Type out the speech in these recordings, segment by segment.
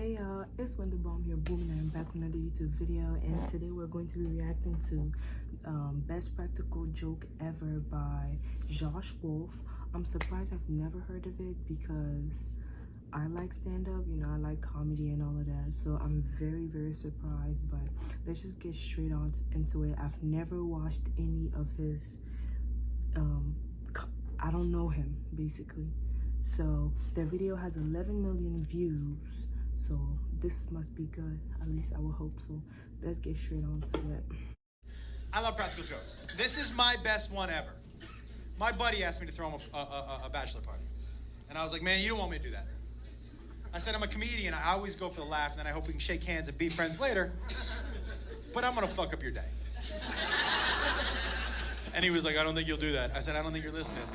Hey y'all, it's Wonder Bomb here, booming, and I'm back with another YouTube video, and today we're going to be reacting to Best Practical Joke Ever by Josh Wolf. I'm surprised I've never heard of it because I like stand-up, you know, I like comedy and all of that, so I'm very surprised, but let's just get straight on into it. I've never watched any of his, I don't know him, basically. So their video has 11 million views. So this must be good. At least I will hope so. Let's get straight on to it. I love practical jokes. This is my best one ever. My buddy asked me to throw him a bachelor party. And I was like, man, you don't want me to do that. I said, I'm a comedian. I always go for the laugh, and then I hope we can shake hands and be friends later. But I'm going to fuck up your day. And he was like, I don't think you'll do that. I said, I don't think you're listening.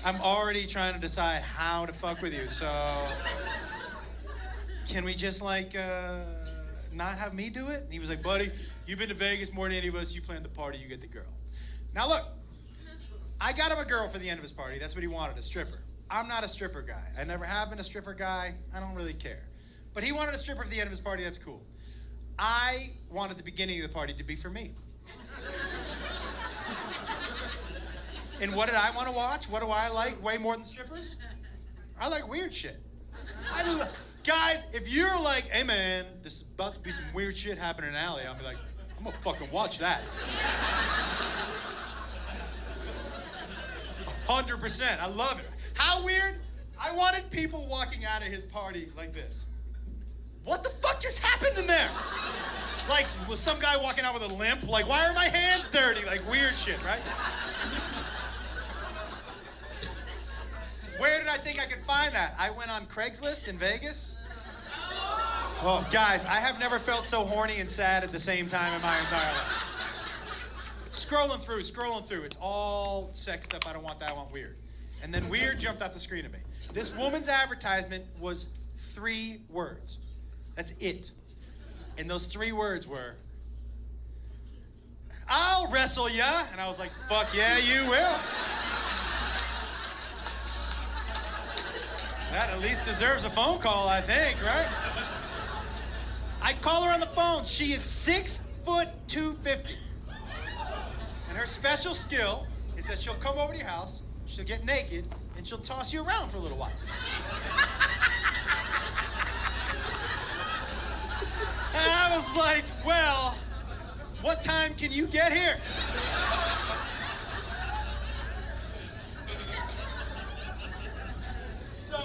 I'm already trying to decide how to fuck with you, so can we just like not have me do it? And he was like, buddy, you've been to Vegas more than any of us. You planned the party, you get the girl. Now look, I got him a girl for the end of his party. That's what he wanted, a stripper. I'm not a stripper guy. I never have been a stripper guy. I don't really care. But he wanted a stripper for the end of his party. That's cool. I wanted the beginning of the party to be for me. And what did I want to watch? What do I like way more than strippers? I like weird shit. Guys, if you're like, hey man, this is about to be some weird shit happening in an alley, I'll be like, I'm gonna fucking watch that. 100%, I love it. How weird? I wanted people walking out of his party like this. What the fuck just happened in there? Like, was some guy walking out with a limp? Like, why are my hands dirty? Like, weird shit, right? Where did I think I could find that? I went on Craigslist in Vegas. Oh, guys, I have never felt so horny and sad at the same time in my entire life. Scrolling through. It's all sex stuff. I don't want that. I want weird. And then weird jumped off the screen at me. This woman's advertisement was 3 words. That's it. And those 3 words were, I'll wrestle ya. And I was like, fuck yeah, you will. That at least deserves a phone call, I think, right? I call her on the phone. She is 6 foot 250. And her special skill is that she'll come over to your house, she'll get naked, and she'll toss you around for a little while. And I was like, well, what time can you get here? So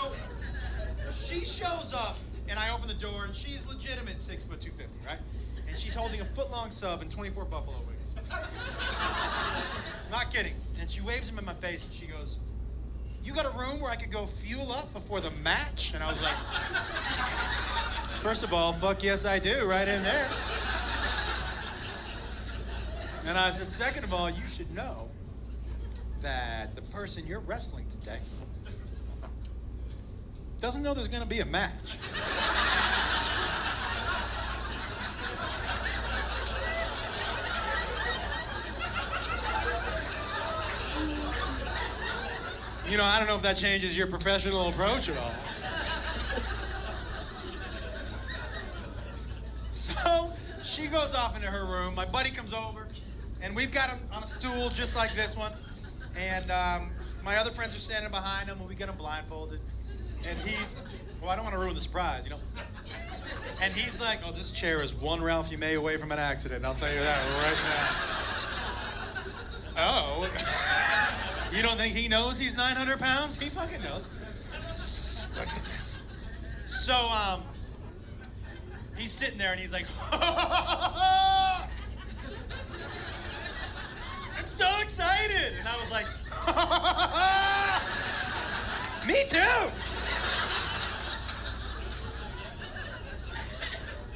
she shows up, and I open the door, and she's legitimate 6 foot 250, right? And she's holding a foot-long sub and 24 buffalo wings. Not kidding. And she waves them in my face, and she goes, you got a room where I could go fuel up before the match? And I was like, first of all, fuck yes I do, right in there. And I said, second of all, you should know that the person you're wrestling today doesn't know there's gonna be a match. You know, I don't know if that changes your professional approach at all. So she goes off into her room. My buddy comes over, and we've got him on a stool just like this one. And my other friends are standing behind him, and we get him blindfolded. And he's, well, I don't want to ruin the surprise, you know? And he's like, oh, this chair is one Ralphie May away from an accident. I'll tell you that right now. Oh. You don't think he knows he's 900 pounds? He fucking knows. So, he's sitting there and he's like, I'm so excited. And I was like, me too.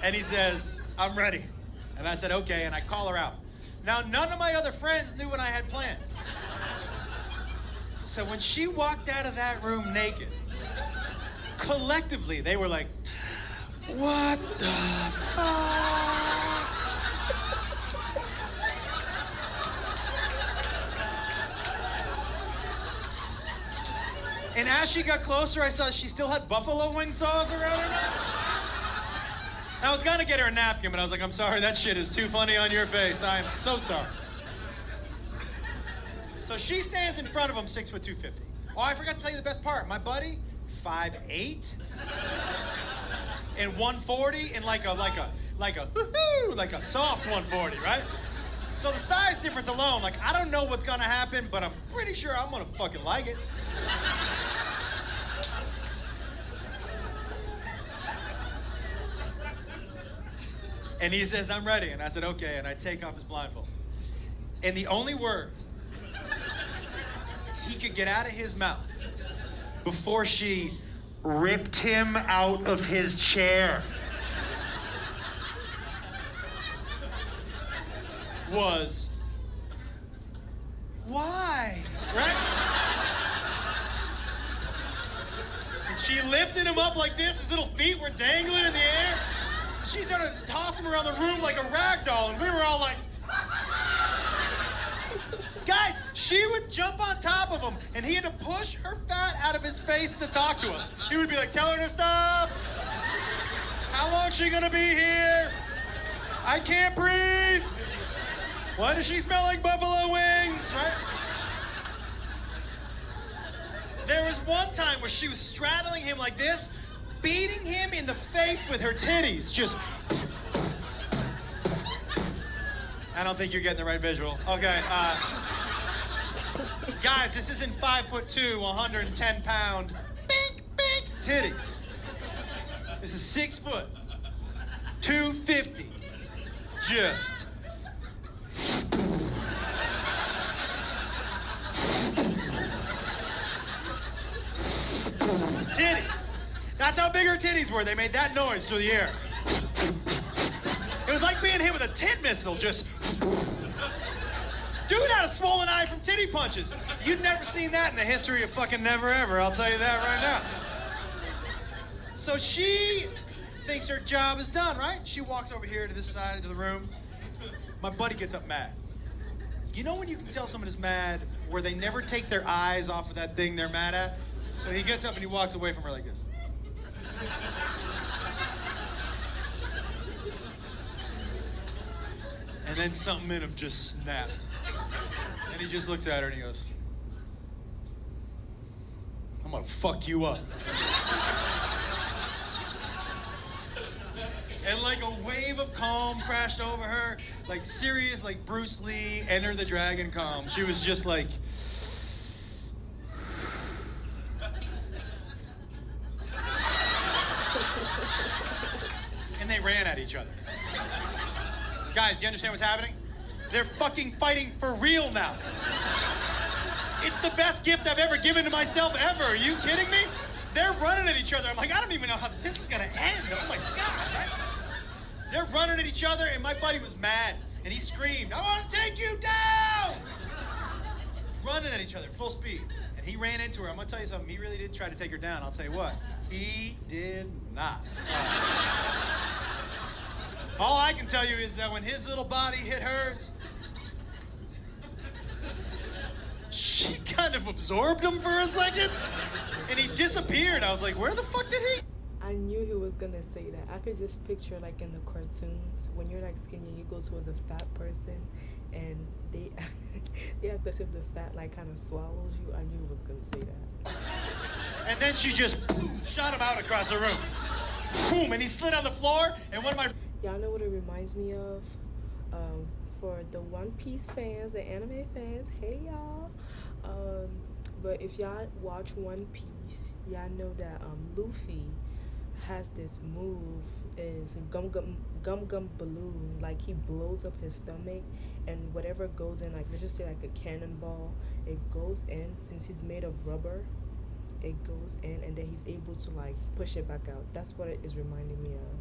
And he says, I'm ready. And I said, okay, and I call her out. Now, none of my other friends knew what I had planned. So when she walked out of that room naked, collectively, they were like, what the fuck? And as she got closer, I saw she still had buffalo wing sauce around her mouth. I was gonna get her a napkin, but I was like, I'm sorry, that shit is too funny on your face. I am so sorry. So she stands in front of him, 6 foot 250. Oh, I forgot to tell you the best part. My buddy, 5'8", and 140, and like a woohoo, like a soft 140, right? So the size difference alone, like I don't know what's gonna happen, but I'm pretty sure I'm gonna fucking like it. And he says, I'm ready. And I said, okay. And I take off his blindfold. And the only word he could get out of his mouth before she ripped him out of his chair was, why? Right? And she lifted him up like this. His little feet were dangling in the air. She started to toss him around the room like a rag doll, and we were all like, guys, she would jump on top of him, and he had to push her fat out of his face to talk to us. He would be like, tell her to stop. How long is she gonna be here? I can't breathe. Why does she smell like buffalo wings, right? There was one time where she was straddling him like this, beating him in the face with her titties. Just. I don't think you're getting the right visual. Okay. Guys, this isn't 5'2", 110 pound, bink, bink, titties. This is 6 foot, 250. Just. Titties. That's how big her titties were. They made that noise through the air. It was like being hit with a tit missile, just. Dude had a swollen eye from titty punches. You'd never seen that in the history of fucking never ever, I'll tell you that right now. So she thinks her job is done, right? She walks over here to this side of the room. My buddy gets up mad. You know when you can tell someone is mad where they never take their eyes off of that thing they're mad at? So he gets up and he walks away from her like this. And then something in him just snapped. And he just looks at her and he goes, I'm gonna fuck you up. And like a wave of calm crashed over her, like serious, like Bruce Lee, Enter the Dragon calm. She was just like, and they ran at each other. Guys, you understand what's happening? They're fucking fighting for real now. It's the best gift I've ever given to myself ever. Are you kidding me? They're running at each other. I'm like, I don't even know how this is gonna end. Oh my God, right? They're running at each other, and my buddy was mad, and he screamed, I want to take you down! Running at each other, full speed. And he ran into her. I'm gonna tell you something, he really did try to take her down. I'll tell you what, he did not. All I can tell you is that when his little body hit hers, she kind of absorbed him for a second, and he disappeared. I was like, where the fuck did he? I knew he was gonna say that. I could just picture like in the cartoons when you're like skinny and you go towards a fat person and they act as if the fat like kind of swallows you. I knew he was gonna say that. And then she just boom, shot him out across the room. Boom, and he slid on the floor, and one of my... Y'all know what it reminds me of? For the One Piece fans, the anime fans, hey y'all. But if y'all watch One Piece, y'all know that Luffy has this move, is gum gum balloon. Like he blows up his stomach, and whatever goes in, like let's just say like a cannonball, it goes in. Since he's made of rubber, it goes in, and then he's able to like push it back out. That's what it is reminding me of.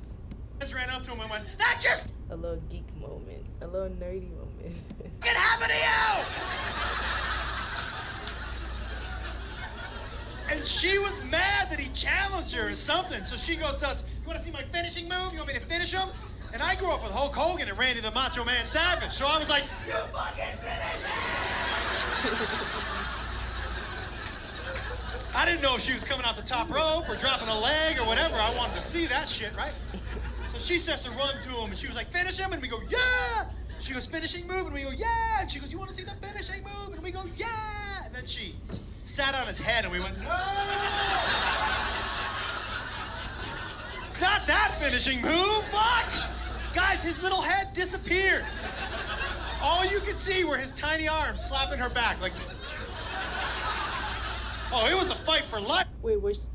Ran up to him and went, that just A little geek moment, a little nerdy moment. can happen to you! And she was mad that he challenged her or something. So she goes to us, you want to see my finishing move? You want me to finish him? And I grew up with Hulk Hogan and Randy the Macho Man Savage. So I was like, you fucking finish him! I didn't know if she was coming out the top rope or dropping a leg or whatever. I wanted to see that shit, right? So she starts to run to him, and she was like, finish him, and we go, yeah! She goes, finishing move, and we go, yeah! And she goes, you want to see the finishing move? And we go, yeah! And then she sat on his head, and we went, no! Not that finishing move, fuck! Guys, his little head disappeared. All you could see were his tiny arms slapping her back like this. Oh, it was a fight for life. Wait, was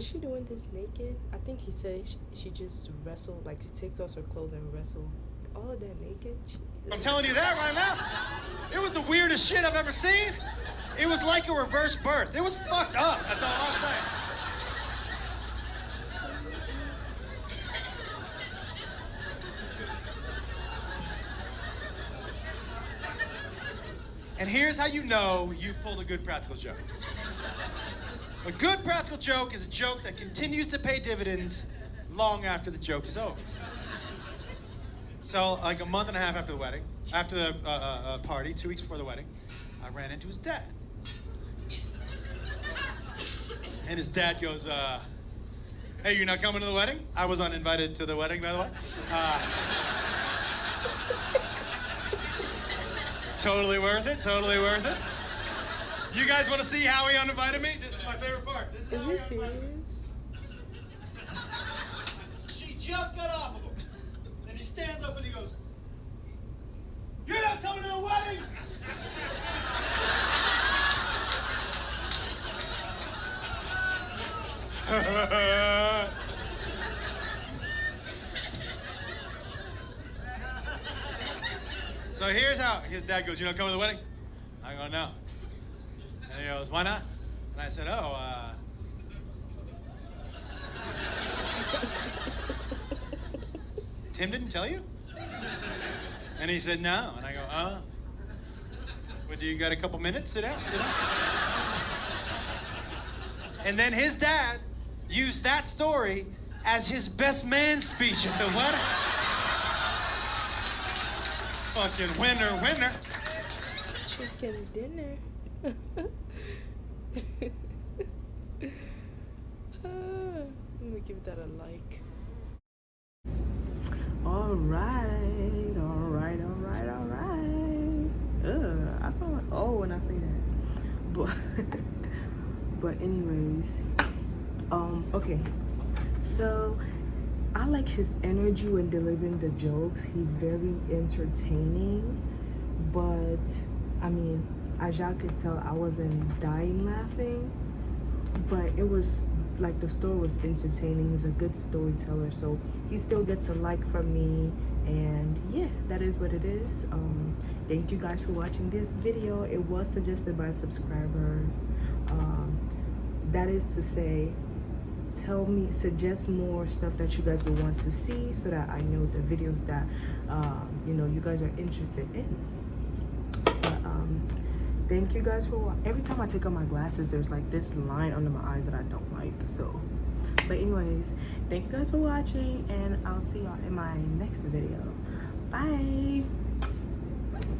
she doing this naked? I think he said she just wrestled, like she takes off her clothes and wrestle. All of that naked? Jesus. I'm telling you that right now. It was the weirdest shit I've ever seen. It was like a reverse birth. It was fucked up. That's all I'm saying. And here's how you know you pulled a good practical joke. A good practical joke is a joke that continues to pay dividends long after the joke is over. So, like a month and a half after the wedding, after the party, 2 weeks before the wedding, I ran into his dad. And his dad goes, hey, you're not coming to the wedding? I was uninvited to the wedding, by the way. Totally worth it, totally worth it. You guys want to see how he uninvited me? This is my favorite part. This is how he uninvited me. She just got off of him. And he stands up and he goes, you're not coming to the wedding! So here's how his dad goes, you're not coming to the wedding? I go, no. And he goes, why not? And I said, Tim didn't tell you? And he said, no. And I go, well, do you got a couple minutes? Sit down, sit down. And then his dad used that story as his best man speech at the wedding. Fucking winner, winner. Chicken dinner. Let me give that a like. All right. I sound like when I say that. But anyways, okay. So I like his energy when delivering the jokes. He's very entertaining, but I mean, as y'all could tell, I wasn't dying laughing, but it was like the story was entertaining. He's a good storyteller, so he still gets a like from me, and yeah, that is what it is. Thank you guys for watching this video. It was suggested by a subscriber. That is to say, suggest more stuff that you guys will want to see, so that I know the videos that you guys are interested in. But thank you guys for every time I take off my glasses, there's like this line under my eyes that I don't like. So but anyways, thank you guys for watching, and I'll see y'all in my next video. Bye.